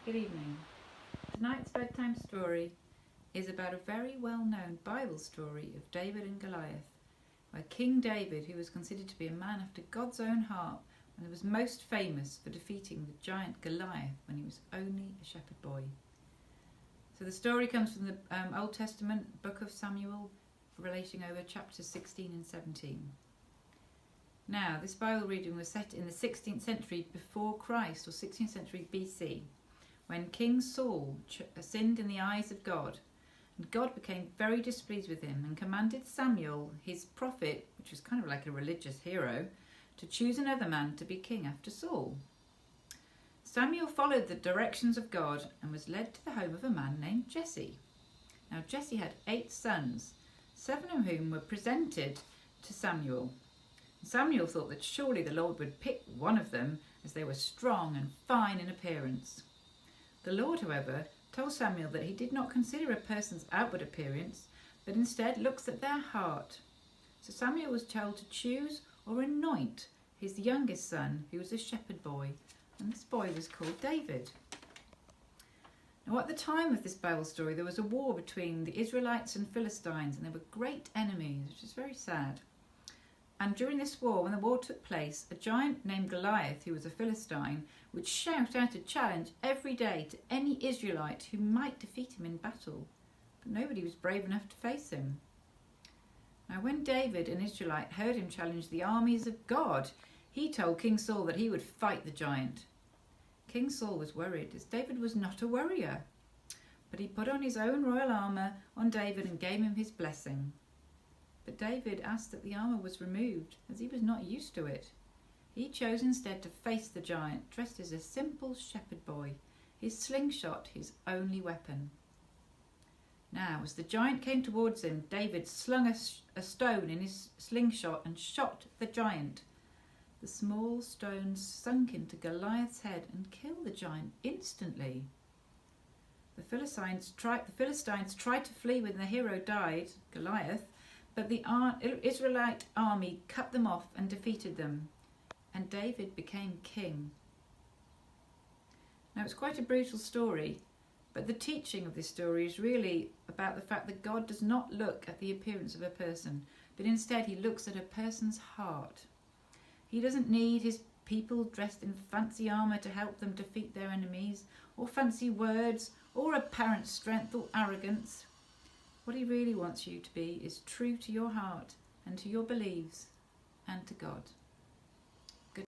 Good evening. Tonight's bedtime story is about a very well-known Bible story of David and Goliath, where King David, who was considered to be a man after God's own heart, and was most famous for defeating the giant Goliath when he was only a shepherd boy. So the story comes from the Old Testament book of Samuel, relating over chapters 16 and 17. Now, this Bible reading was set in the 16th century before Christ, or 16th century BC, when King Saul sinned in the eyes of God, and God became very displeased with him and commanded Samuel, his prophet, which was kind of like a religious hero, to choose another man to be king after Saul. Samuel followed the directions of God and was led to the home of a man named Jesse. Now Jesse had 8 sons, 7 of whom were presented to Samuel. Samuel thought that surely the Lord would pick one of them, as they were strong and fine in appearance. The Lord, however, told Samuel that he did not consider a person's outward appearance, but instead looks at their heart. So Samuel was told to choose or anoint his youngest son, who was a shepherd boy, and this boy was called David. Now, at the time of this Bible story, there was a war between the Israelites and Philistines, and they were great enemies, which is very sad. And during this war, when the war took place, a giant named Goliath, who was a Philistine, would shout out a challenge every day to any Israelite who might defeat him in battle. But nobody was brave enough to face him. Now, when David, an Israelite, heard him challenge the armies of God, he told King Saul that he would fight the giant. King Saul was worried, as David was not a warrior. But he put on his own royal armour on David and gave him his blessing. But David asked that the armour was removed, as he was not used to it. He chose instead to face the giant, dressed as a simple shepherd boy, his slingshot his only weapon. Now, as the giant came towards him, David slung a stone in his slingshot and shot the giant. The small stone sunk into Goliath's head and killed the giant instantly. The Philistines tried to flee when the hero died, Goliath, but the Israelite army cut them off and defeated them, and David became king. Now, it's quite a brutal story, but the teaching of this story is really about the fact that God does not look at the appearance of a person, but instead he looks at a person's heart. He doesn't need his people dressed in fancy armour to help them defeat their enemies, or fancy words, or apparent strength or arrogance. What he really wants you to be is true to your heart and to your beliefs and to God.